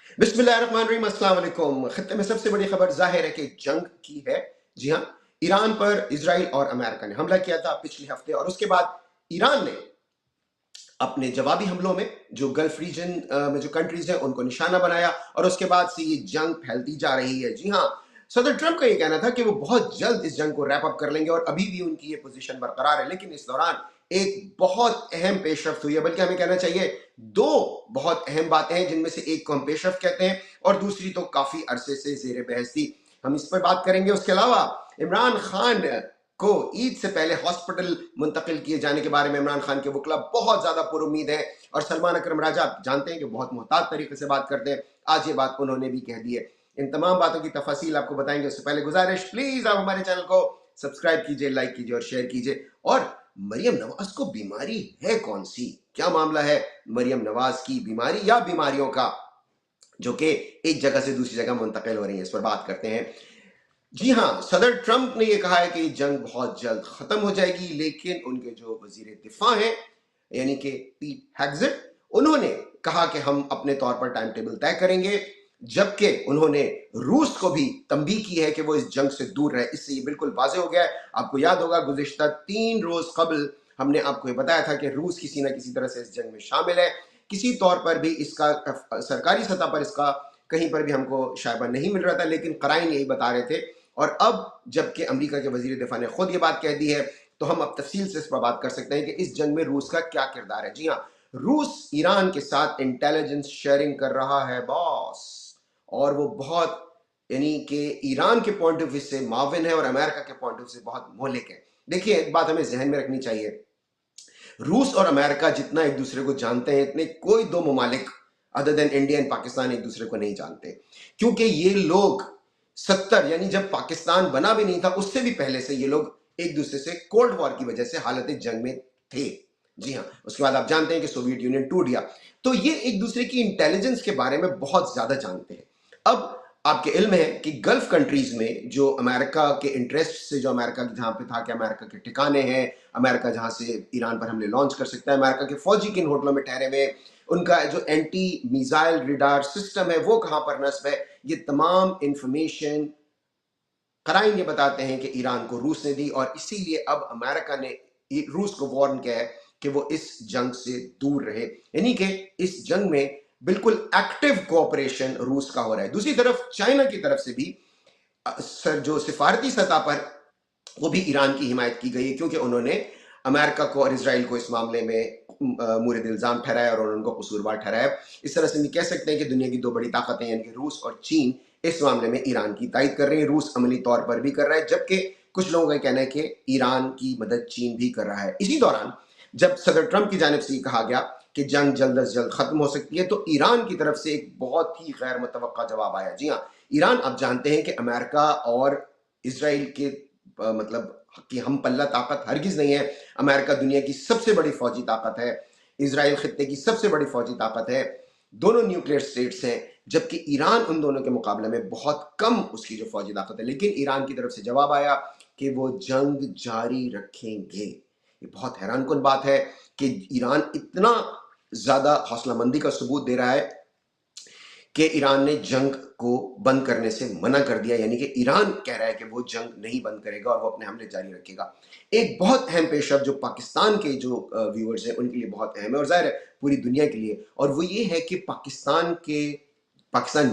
बिस्मिल्लाहिर्रहमानिर्रहीम, अस्सलाम वालेकुम। खत्ते में सबसे बड़ी खबर जाहिर है कि जंग की है। जी हाँ, ईरान पर इजराइल और अमेरिका ने हमला किया था पिछले हफ्ते, और उसके बाद ईरान ने अपने जवाबी हमलों में जो गल्फ रीजन में जो कंट्रीज हैं उनको निशाना बनाया, और उसके बाद से ये जंग फैलती जा रही है। जी हाँ, सदर ट्रंप का ये कहना था कि वो बहुत जल्द इस जंग को रैप अप कर लेंगे, और अभी भी उनकी ये पोजीशन बरकरार है। लेकिन इस दौरान एक बहुत अहम पेशरफ्त हुई है, बल्कि हमें कहना चाहिए दो बहुत अहम बातें हैं, जिनमें से एक को हम पेशरफ्त कहते हैं और दूसरी तो काफी अरसे से जेर बहस थी। हम इस पर बात करेंगे। उसके अलावा इमरान खान को ईद से पहले हॉस्पिटल मुंतकिल किए जाने के बारे में इमरान खान के वकला बहुत ज्यादा पुरुम्मीद है, और सलमान अकरम राजा आप जानते हैं कि बहुत मोहतात तरीके से बात करते हैं। आज ये बात उन्होंने भी कह दी है। इन तमाम बातों की तफसील आपको बताएंगे। उससे पहले गुजारिश, प्लीज आप हमारे चैनल को सब्सक्राइब कीजिए, लाइक कीजिए और शेयर कीजिए। और मरियम नवाज को बीमारी है कौन सी, क्या मामला है मरियम नवाज की बीमारी या बीमारियों का, जो कि एक जगह से दूसरी जगह मुंतकिल हो रही है, इस पर बात करते हैं। जी हाँ, सदर ट्रंप ने यह कहा है कि जंग बहुत जल्द खत्म हो जाएगी, लेकिन उनके जो वजीर दिफा हैं यानी कि पीट हेग्सेट, उन्होंने कहा कि हम अपने तौर पर टाइम टेबल तय करेंगे, जबकि उन्होंने रूस को भी तंबीह की है कि वो इस जंग से दूर रहे। इससे ये बिल्कुल वाज़ेह हो गया है। आपको याद होगा गुज़िश्ता 3 रोज कबल हमने आपको ये बताया था कि रूस किसी न किसी तरह से इस जंग में शामिल है। किसी तौर पर भी इसका सरकारी सतह पर इसका कहीं पर भी हमको शायबा नहीं मिल रहा था, लेकिन क़राइन यही बता रहे थे। और अब जबकि अमेरिका के वजीर दिफा ने खुद ये बात कह दी है, तो हम अब तफसील से इस पर बात कर सकते हैं कि इस जंग में रूस का क्या किरदार है। जी हाँ, रूस ईरान के साथ इंटेलिजेंस शेयरिंग कर रहा है बॉस, और वो बहुत यानी कि ईरान के पॉइंट ऑफ व्यू से माविन है और अमेरिका के पॉइंट ऑफ व्यू से बहुत मोहलिक है। देखिए, एक बात हमें जहन में रखनी चाहिए, रूस और अमेरिका जितना एक दूसरे को जानते हैं, इतने कोई दो ममालिक other than India and Pakistan एक दूसरे को नहीं जानते, क्योंकि ये लोग 70 यानी जब पाकिस्तान बना भी नहीं था उससे भी पहले से ये लोग एक दूसरे से कोल्ड वॉर की वजह से हालत जंग में थे। जी हाँ, उसके बाद आप जानते हैं कि सोवियत यूनियन टूट गया, तो ये एक दूसरे की इंटेलिजेंस के बारे में बहुत ज्यादा जानते हैं। अब आपके इल्म है कि गल्फ कंट्रीज में जो अमेरिका के इंटरेस्ट से, जो अमेरिका जहां पे था कि अमेरिका के ठिकाने हैं, अमेरिका जहां से ईरान पर हमले लॉन्च कर सकता है, अमेरिका के फौजी किन होटलों में ठहरे हुए, उनका जो एंटी मिसाइल रिडार सिस्टम है वो कहां पर नस्ब है, ये तमाम इंफॉर्मेशन क़राइन ये बताते हैं कि ईरान को रूस ने दी, और इसीलिए अब अमेरिका ने रूस को वार्न किया है कि वो इस जंग से दूर रहे, यानी कि इस जंग में बिल्कुल एक्टिव कोऑपरेशन रूस का हो रहा है। दूसरी तरफ चाइना की तरफ से भी जो सिफारती सतह पर वो भी ईरान की हिमायत की गई है, क्योंकि उन्होंने अमेरिका को और इसराइल को इस मामले में मुरीद इल्जाम ठहराया और उनको कसूरवार ठहराया। इस तरह से हम कह सकते हैं कि दुनिया की दो बड़ी ताकतें यानी कि रूस और चीन इस मामले में ईरान की तायद कर रही है। रूस अमली तौर पर भी कर रहा है, जबकि कुछ लोगों का कहना है कि ईरान की मदद चीन भी कर रहा है। इसी दौरान जब सदर ट्रंप की जानिब से ये कहा गया कि जंग जल्द अज जल्द खत्म हो सकती है, तो ईरान की तरफ से एक बहुत ही गैर मुतवक्का जवाब आया। जी हाँ, ईरान अब जानते हैं कि अमेरिका और इसराइल के मतलब कि हम पल्ला ताकत हरगिज नहीं है। अमेरिका दुनिया की सबसे बड़ी फौजी ताकत है, इसराइल खित्ते की सबसे बड़ी फौजी ताकत है, दोनों न्यूक्लियर स्टेट्स हैं, जबकि ईरान उन दोनों के मुकाबले में बहुत कम उसकी जो फौजी ताकत है। लेकिन ईरान की तरफ से जवाब आया कि वो जंग जारी रखेंगे। ये बहुत हैरानकुन बात है कि ईरान इतना ज्यादा हौसलामंदी का सबूत दे रहा है कि ईरान ने जंग को बंद करने से मना कर दिया, यानी कि ईरान कह रहा है कि वो जंग नहीं बंद करेगा और वो अपने हमले जारी रखेगा। एक बहुत अहम पेशरफ जो पाकिस्तान के जो व्यूअर्स हैं उनके लिए बहुत अहम है, और जाहिर है पूरी दुनिया के लिए, और वो ये है कि पाकिस्तान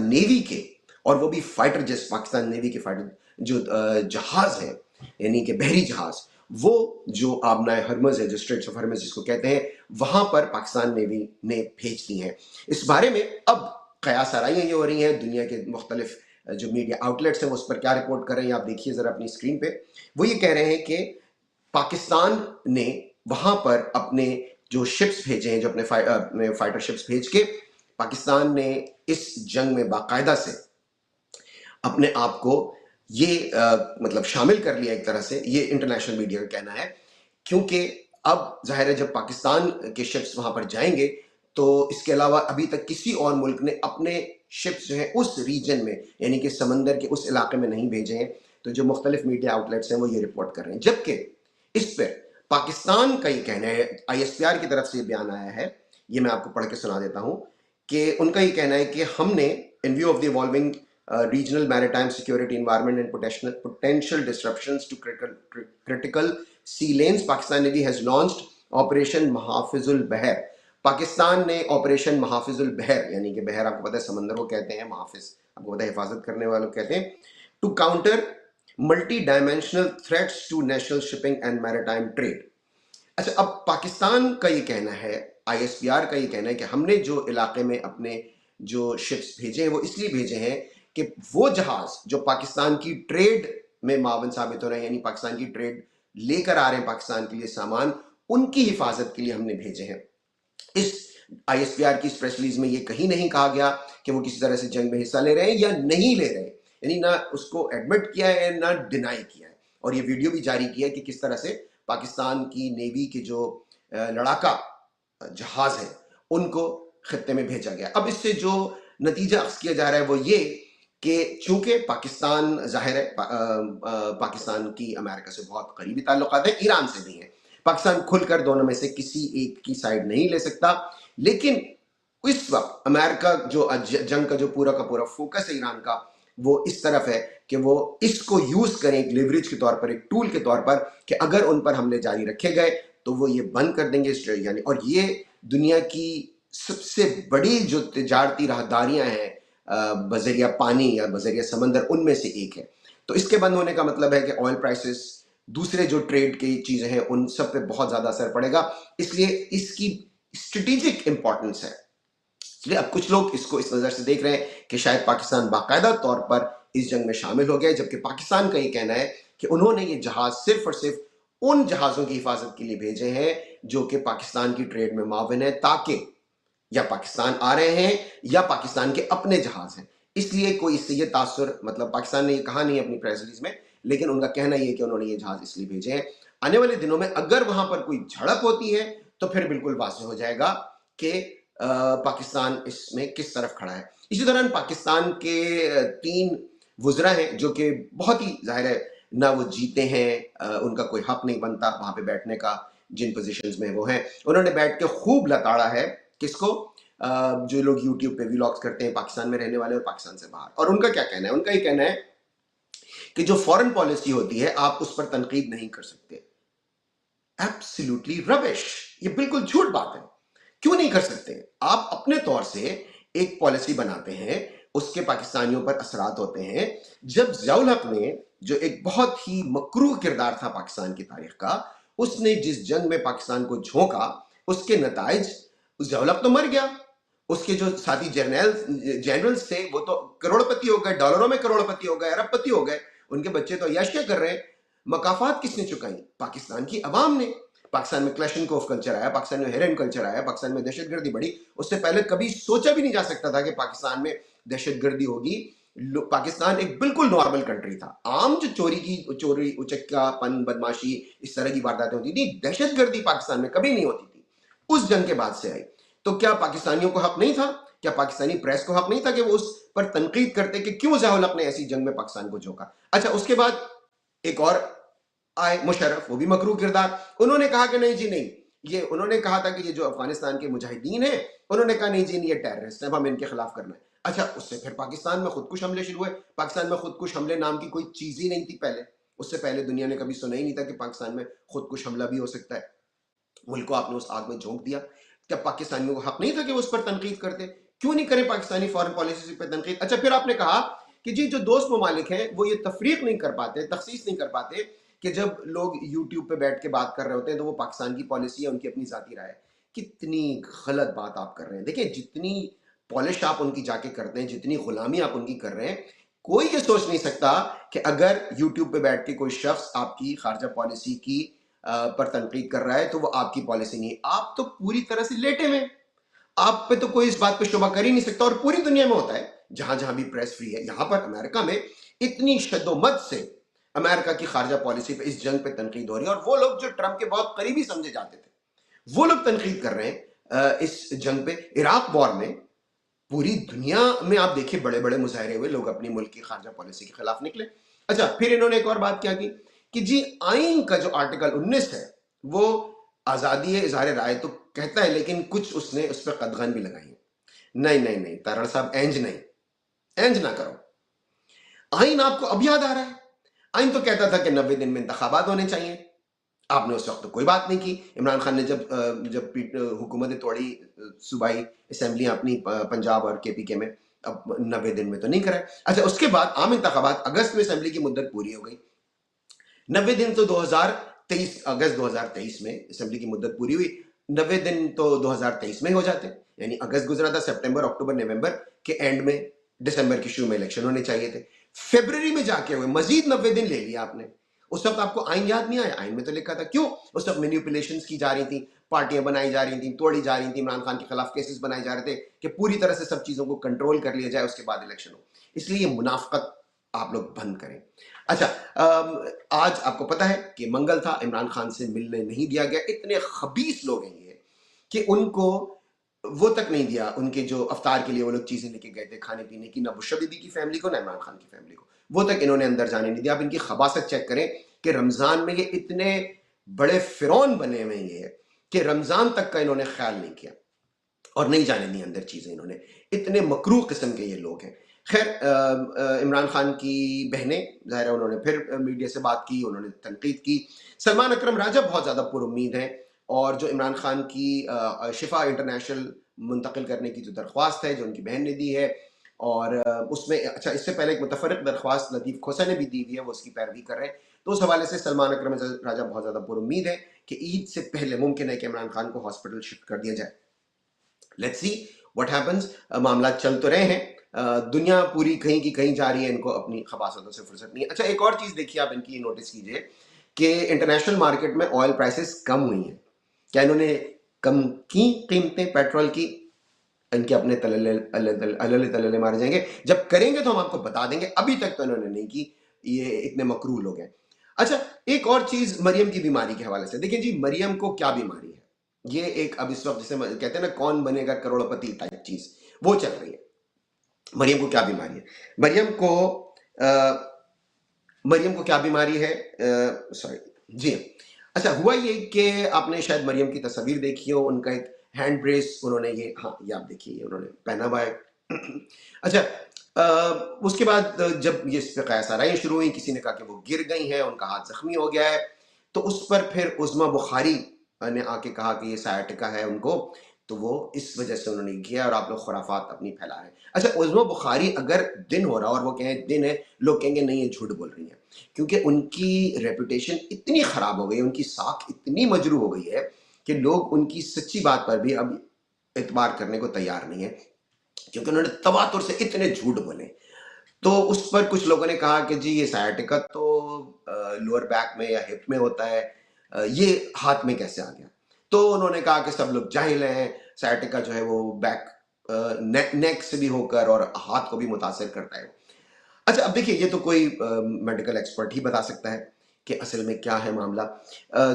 नेवी के, और वो भी फाइटर जेट, पाकिस्तान नेवी के फाइटर जो जहाज हैं यानी कि बहरी जहाज, वो जो आबनाए हरमज है, जो स्ट्रेट्स ऑफ हरमज जिसको कहते हैं, वहां पर पाकिस्तान नेवी ने भेज दी हैं। इस बारे में अब कयास आराइयाँ ये हो रही हैं, दुनिया के मुख्तलिफ जो मीडिया आउटलेट्स हैं वो उस पर क्या रिपोर्ट कर रहे हैं आप देखिए ज़रा अपनी स्क्रीन पे। वो ये कह रहे हैं कि पाकिस्तान ने वहाँ पर अपने जो शिप्स भेजे हैं, जो अपने फाइटर शिप्स भेज के पाकिस्तान ने इस जंग में बाकायदा से अपने आप को ये मतलब शामिल कर लिया एक तरह से, ये इंटरनेशनल मीडिया का कहना है, क्योंकि अब जाहिर है जब पाकिस्तान के शिप्स वहाँ पर जाएंगे तो इसके अलावा अभी तक किसी और मुल्क ने अपने शिप्स जो है उस रीजन में यानी कि समंदर के उस इलाके में नहीं भेजे हैं। तो जो मुख्तलिफ मीडिया आउटलेट्स हैं वो ये रिपोर्ट कर रहे हैं, जबकि इस पर पाकिस्तान का ये कहना है, ISPR की तरफ से बयान आया है, ये मैं आपको पढ़ के सुना देता हूँ کہ ان کا یہ کہنا ہے کہ ہم نے in view of the evolving regional maritime security environment and potential disruptions to critical sea lanes, Pakistan Navy has launched Operation محافظ البحر. پاکستان نے آپریشن محافظ البحر، یعنی کہ بحر آپ کو پتہ ہے سمندر کو کہتے ہیں، محافظ آپ کو پتہ ہے حفاظت کرنے والوں کہتے ہیں، to counter multi dimensional threats to national shipping and maritime trade. اچھا، اب پاکستان کا یہ کہنا ہے، آئی ایس پی آر کا یہ کہنا ہے کہ ہم نے جو علاقے میں اپنے جو شپس بھیجے ہیں وہ اس لیے بھیجے ہیں کہ وہ جہاز جو پاکستان کی ٹریڈ میں معاون ثابت ہو رہے ہیں، یعنی پاکستان کی ٹریڈ لے کر آ رہے ہیں پاکستان کے لیے سامان، ان کی حفاظت کے لیے ہم نے بھیجے ہیں. اس آئی ایس پی آر کی پریس ریلیز میں یہ کہیں نہیں کہا گیا کہ وہ کسی طرح سے جنگ میں حصہ لے رہے ہیں یا نہیں لے رہے، یعنی نہ اس کو ایڈمٹ کیا ہے نہ ڈینائی کیا ہے. اور یہ ویڈیو بھی جاری کیا ہے کہ کس طرح سے پاکستان کی نیوی کے جو لڑاکا جہاز ہیں ان کو خطے میں بھیجا گیا. اب اس سے جو نتیجہ اخذ کیا جا رہا ہے وہ یہ کہ چونکہ پاکستان ظاہر ہے پاکستان کی امریکہ سے بہت قریبی تعلقات ہیں، ایران سے بھی ہیں، پاکستان کھل کر دونوں میں سے کسی ایک کی سائیڈ نہیں لے سکتا، لیکن اس وقت امریکہ جو جنگ کا جو پورا فوکس ہے ایران کا وہ اس طرف ہے کہ وہ اس کو یوز کریں ایک لیوریج کے طور پر، ایک ٹول کے طور پر، کہ اگر ان پر حملے جاری رکھے گئے تو وہ یہ بند کر دیں گے یعنی. اور یہ دنیا کی سب سے بڑی جو تجارتی راہداریاں ہیں بذریعہ پانی یا بذریعہ سمندر ان میں سے ایک ہے. تو اس کے بند ہونے کا مطلب ہے کہ آئل پرائسز، دوسرے جو ٹریڈ کی چیزیں ہیں ان سب پہ بہت زیادہ اثر پڑے گا. اس لیے اس کی اسٹریٹجک امپورٹنس ہے. اس لیے اب کچھ لوگ اس کو اس نظر سے دیکھ رہے ہیں کہ شاید پاکستان باقاعدہ طور پر اس جنگ میں شامل ہو گیا، جبکہ پاکستان کا یہ کہنا ہے کہ انہوں نے یہ جہاز صرف اور صرف ان جہازوں کی حفاظت کے لیے بھیجے ہیں جو کہ پاکستان کی ٹریڈ میں معاون ہے، تاکہ یا پاکستان آ رہے ہیں یا پاکستان کے اپنے جہاز ہیں. اس لیے کوئی اس سے یہ تاثر، مطلب پاکستان نے یہ کہا نہیں اپنی پریس ریلیز میں، لیکن ان کا کہنا یہ کہ انہوں نے یہ جہاز اس لیے بھیجے ہیں. آنے والے دنوں میں اگر وہاں پر کوئی جھڑپ ہوتی ہے تو پھر بالکل واضح ہو جائے گا کہ پاکستان اس میں کس طرف کھڑا ہے. اسی دوران پاکستان کے 3 وزراء ہیں جو کہ بہت ہی ظاہر ہے نہ وہ جیتے ہیں، ان کا کوئی حق نہیں بنتا وہاں پہ بیٹھنے کا، جن پوزیشنز میں وہ ہیں. انہوں نے بیٹھ کے خوب لتاڑا ہے کس کو، جو لوگ یوٹیوب پہ ویلاگز کرتے ہیں پاکستان میں رہنے والے اور پاکستان سے باہر. اور ان کا کیا کہنا ہے؟ ان کا یہ کہنا ہے کہ جو فورن پالیسی ہوتی ہے آپ اس پر تنقید نہیں کر سکتے. ایبسلیوٹلی ربش، یہ بالکل جھوٹ بات ہے. کیوں نہیں کر سکتے؟ آپ اپنے طور سے ایک پالیسی بناتے ہیں، اس کے پاکستانیوں پر اثرات ہوتے ہیں. جب ضیاء الحق نے، جو ایک بہت ہی مکروہ کردار تھا پاکستان کی تاریخ کا، اس نے جس جنگ میں پاکستان کو جھونکا، اس کے نتائج، ضیاء الحق تو مر گیا، اس کے جو ساتھی جنرلز تھے وہ تو کروڑ پتی ہو گئے، ڈالروں میں کروڑ پتی ہو گئے، ارب پتی ہو گئے، ان کے بچے تو عیاشیاں کر رہے ہیں. مکافات کس نے چکائی؟ پاکستان کی عوام نے. پاکستان میں کلاشنکوف کلچر آیا، پاکستان میں ہیرن کلچر آیا، پاکستان میں دہشت گردی بڑھی. اس سے پہلے کبھی سوچا بھی نہیں جا سکتا تھا کہ پاکستان میں دہشت گردی ہوگی. پاکستان ایک بالکل نارمل کنٹری تھا. عام جو چوری اچکا پن بدماشی اس طرح کی وارداتیں ہوتی تھی، دہشت گردی پاکستان میں کبھی نہیں ہوتی تھی. اس جنگ کے بعد سے آئی. تو کیا پاکستانیوں کو حق نہیں تھا؟ کیا پاکستانی پریس کو حق نہیں تھا کہ وہ اس پر تنقید کرتے کہ کیوں ضیاء الحق نے ایسی جنگ میں پاکستان کو جھونکا؟ اچھا، اس کے بعد ایک اور آئے مشرف، وہ بھی مکروہ کردار. انہوں نے کہا کہ نہیں جی نہیں، یہ انہوں نے کہا تھا کہ یہ جو افغانستان کے مجاہدین ہیں، انہوں نے کہا نہیں جی نہیں، یہ ٹیررسٹ ہیں، ہم ان کے خلاف کرنا ہے. اچھا، اس سے پھر پاکستان میں خودکش حملے شروع ہوئے. پاکستان میں خودکش حملے نام کی کوئی چیز ہی نہیں تھی پہلے. اس سے پہلے دنیا نے کبھی سنا ہی نہیں تھا کہ پاکستان میں خودکش حملہ بھی ہو سکتا ہے. ملک کو آپ نے اس آگ میں جھونک دیا. کیا پاکستانیوں کو حق نہیں تھا کہ وہ اس پر تنقید کرتے؟ کیوں نہیں کریں پاکستانی فارن پالیسی پہ تنقید؟ اچھا، پھر آپ نے کہا کہ جی جو دوست ممالک ہیں وہ یہ تفریق نہیں کر پاتے، تخصیص نہیں کر پاتے کہ جب لوگ یوٹیوب پہ بیٹھ کے بات کر رہے ہوتے ہیں تو وہ پاکستان کی پالیسی ہے، ان کی اپنی ذاتی رائے. کتنی غلط بات آپ کر رہے ہیں. دیکھیں، جتنی پالش آپ ان کی جا کے کرتے ہیں، جتنی غلامی آپ ان کی کر رہے ہیں، کوئی یہ سوچ نہیں سکتا کہ اگر یوٹیوب پہ بیٹھ کے کوئی شخص آپ کی خارجہ پالیسی کی پر تنقید کر رہا ہے تو وہ آپ کی پالیسی نہیں. آپ تو پوری طرح سے لیٹے ہوئے، آپ پہ تو کوئی اس بات پہ شبہ کر ہی نہیں سکتا. اور پوری دنیا میں ہوتا ہے جہاں جہاں بھی پریس فری ہے. یہاں پر امریکہ میں اتنی شد و مد سے امریکہ کی خارجہ پالیسی پہ، اس جنگ پہ تنقید ہو رہی ہے، اور وہ لوگ جو ٹرمپ کے بہت قریبی سمجھے جاتے تھے وہ لوگ تنقید کر رہے ہیں اس جنگ پہ. عراق وار میں پوری دنیا میں آپ دیکھیں بڑے بڑے مظاہرے ہوئے، لوگ اپنی ملک کی خارجہ پالیسی کے خلاف نکلے. اچھا، پھر انہوں نے ایک اور بات کیا کی کہ جی آئین کا جو آرٹیکل 19 ہے وہ آزادی اظہار رائے تو کہتا ہے، لیکن کچھ اس نے اس پہ قدغن بھی لگائی ہیں. नहीं नहीं नहीं तारण साहब, एंज नहीं, एंज ना करो। आइन आपको अब याद आ रहा है? आइन तो कहता था कि 90 दिन में इंतखाबात होने चाहिए। आपने उस वक्त तो कोई बात नहीं की। इमरान खान ने जब हुकूमत तोड़ी, सूबाई असेंबली अपनी पंजाब और KPK में, अब 90 दिन में तो नहीं करा। अच्छा, उसके बाद आम इंतखाबात, अगस्त में असेंबली की मुद्दत पूरी हो गई। 90 दिन तो 2023, अगस्त 2023 में असेंबली की मुद्दत पूरी हुई। 90 दिन तो 2023 में हो जाते, यानी अगस्त गुजरा था, सितंबर, अक्टूबर, नवंबर के एंड में, दिसंबर की शुरू में इलेक्शन होने चाहिए थे। फरवरी में जाके हुए, मजीद 90 दिन ले लिया आपने। उस वक्त आपको आइन याद नहीं आया? आइन में तो लिखा था। क्यों? उस वक्त मैनिपुलेशंस की जा रही थी, पार्टियां बनाई जा रही थी, तोड़ी जा रही थी, इमरान खान के खिलाफ केसेस बनाए जा रहे थे कि पूरी तरह से सब चीजों को कंट्रोल कर लिया जाए, उसके बाद इलेक्शन हो। इसलिए ये मुनाफकत आप लोग बंद करें। अच्छा, आज आपको पता है कि मंगल था, इमरान खान से मिलने नहीं दिया गया। इतने खबीस लोग हैं ये कि उनको वो तक नहीं दिया, उनके जो अफ्तार के लिए वो लोग चीजें लेके गए थे खाने पीने की, ना बुशरा बीबी की फैमिली को, ना इमरान खान की फैमिली को, वो तक इन्होंने अंदर जाने नहीं दिया। आप इनकी खबासत चेक करें कि रमजान में ये इतने बड़े फिरौन बने हुए हैं ये कि रमजान तक का इन्होंने ख्याल नहीं किया और नहीं जाने दी अंदर चीजें इन्होंने। इतने मकरूह किस्म के ये लोग हैं। खैर, इमरान खान की बहनें, ज़ाहिर है उन्होंने फिर मीडिया से बात की, उन्होंने तनकीद की। सलमान अकरम राजा बहुत ज़्यादा पुरुम्मीद हैं, और जो इमरान खान की शिफा इंटरनेशनल मुंतकिल करने की जो दरख्वास्त है, जो उनकी बहन ने दी है, और उसमें, अच्छा, इससे पहले एक मुतफरक दरख्वास्त लतीफ़ खोसा ने भी दी हुई है, वो उसकी पैरवी कर रहे हैं। तो उस हवाले से सलमान अकरम राजा बहुत ज़्यादा पुरुम्मीद है कि ईद से पहले मुमकिन है कि इमरान खान को हॉस्पिटल शिफ्ट कर दिया जाए। Let's see what happens. मामला चल तो रहे हैं, दुनिया पूरी कहीं की कहीं जा रही है, इनको अपनी खबासतों से फुर्सत नहीं है। अच्छा, एक और चीज देखिए आप, इनकी नोटिस कीजिए कि इंटरनेशनल मार्केट में ऑयल प्राइसेस कम हुई हैं। क्या इन्होंने कम की कीमतें पेट्रोल की? इनके अपने तलले तलले मारे जाएंगे। जब करेंगे तो हम आपको बता देंगे, अभी तक तो इन्होंने नहीं की। ये इतने मकरूह लोग हैं। अच्छा, एक और चीज मरियम की बीमारी के हवाले से देखिए जी, मरियम को क्या बीमारी है? ये एक, अब इस वक्त जिसे कहते हैं ना कौन बनेगा करोड़पति टाइप चीज, वो चल रही है। मरियम को क्या बीमारी है? मरियम को क्या बीमारी है? सॉरी जी, अच्छा, हुआ ये कि आपने शायद मरियम की तस्वीर देखी हो, उनका एक हैंड ब्रेस उन्होंने, ये, हाँ, ये आप देखिए, ये उन्होंने पहना हुआ है। अच्छा, उसके बाद जब ये इस पे कयास आराइयाँ शुरू हुई, किसी ने कहा कि वो गिर गई हैं, उनका हाथ जख्मी हो गया है, तो उस पर फिर उज़्मा बुखारी ने आके कहा कि ये सायाटिका है उनको, तो वो इस वजह से उन्होंने किया, और आप लोग खुराफात अपनी फैला रहे हैं। अच्छा, उज़्मा बुखारी अगर दिन हो रहा और वो कहें दिन है, लोग कहेंगे नहीं ये झूठ बोल रही है, क्योंकि उनकी रेपुटेशन इतनी ख़राब हो गई है, उनकी साख इतनी मजरू हो गई है कि लोग उनकी सच्ची बात पर भी अब एतबार करने को तैयार नहीं है, क्योंकि उन्होंने तवातुर से इतने झूठ बोले। तो उस पर कुछ लोगों ने कहा कि जी ये सायाटिका तो लोअर बैक में या हिप में होता है, ये हाथ में कैसे आ गया? तो उन्होंने कहा कि सब लोग जाहिल हैं, सायाटिका जो है वो बैक, नेक से भी होकर और हाथ को भी मुतासिर करता है। अच्छा, अब देखिए, ये तो कोई मेडिकल एक्सपर्ट ही बता सकता है कि असल में क्या है मामला।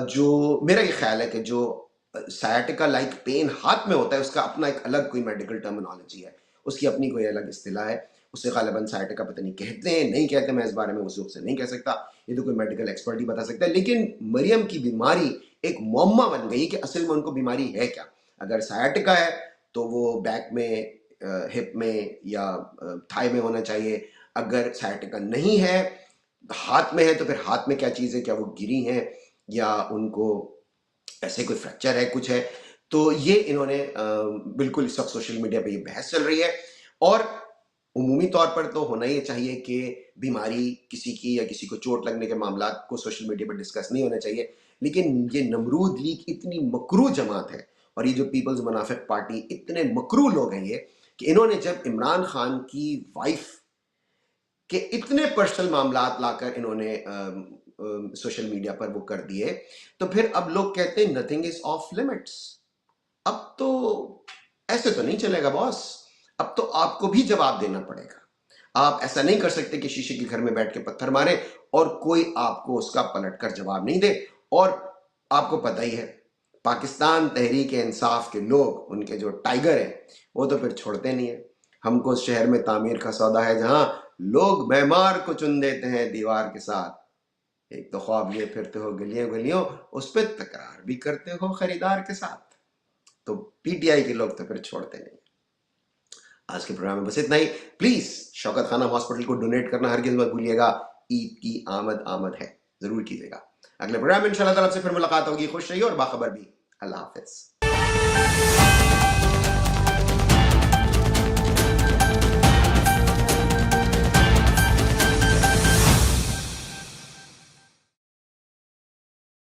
जो मेरा ये ख्याल है कि जो सायाटिका लाइक पेन हाथ में होता है, उसका अपना एक अलग कोई मेडिकल टर्मिनोलॉजी है, उसकी अपनी कोई अलग इस्तिलाह है। उसे गालिबन सायाटिका पता नहीं कहते हैं, नहीं कहते, मैं इस बारे में वसूख से नहीं कह सकता, ये तो कोई मेडिकल एक्सपर्ट ही बता सकता है। लेकिन मरियम की बीमारी एक मुअम्मा बन गई कि असल में उनको बीमारी है क्या। अगर सायाटिका है तो वो बैक में, हिप में या थाई में होना चाहिए। अगर सायाटिका नहीं है, हाथ में है, तो फिर हाथ में क्या चीज़ है? क्या वो गिरी हैं, या उनको ऐसे कोई फ्रैक्चर है, कुछ है? तो ये इन्होंने बिल्कुल, इस वक्त सोशल मीडिया पे ये बहस चल रही है, और उमूमी तौर पर तो होना ही चाहिए कि बीमारी किसी की या किसी को चोट लगने के मामला को सोशल मीडिया पर डिस्कस नहीं होना चाहिए। लेकिन ये नमरूद लीग इतनी मकरू जमात है, और ये जो पीपल्स मुनाफिक पार्टी इतने मकरू लोग हैं ये, कि इन्होंने जब इमरान खान की वाइफ कि इतने पर्सनल मामलात लाकर इन्होंने सोशल मीडिया पर वो कर दिए, तो फिर अब लोग कहते हैं नथिंग इज ऑफ लिमिट्स। अब तो ऐसे तो नहीं चलेगा बॉस, अब तो आपको भी जवाब देना पड़ेगा। आप ऐसा नहीं कर सकते कि शीशे के घर में बैठ के पत्थर मारे और कोई आपको उसका पलटकर जवाब नहीं दे। और आपको पता ही है, पाकिस्तान तहरीक इंसाफ के लोग, उनके जो टाइगर हैं, वो तो फिर छोड़ते नहीं है। हमको शहर में तामीर का सौदा है, जहां लोग मेमार को चुन देते हैं दीवार के साथ। एक तो ख्वाब लिए फिरते हो गलियों गलियों, उस पर तकरार भी करते हो खरीदार के साथ। तो PTI के लोग तो फिर छोड़ते नहीं। آج کے پروگرام میں بس اتنا ہی. پلیز شوکت خانم ہاسپٹل کو ڈونیٹ کرنا ہرگز مت بھولیے گا. عید کی آمد ہے، ضرور کیجیے گا. اگلے پروگرام میں انشاءاللہ تعالیٰ آپ سے پھر ملاقات ہوگی. خوش رہیے اور باخبر بھی. اللہ حافظ.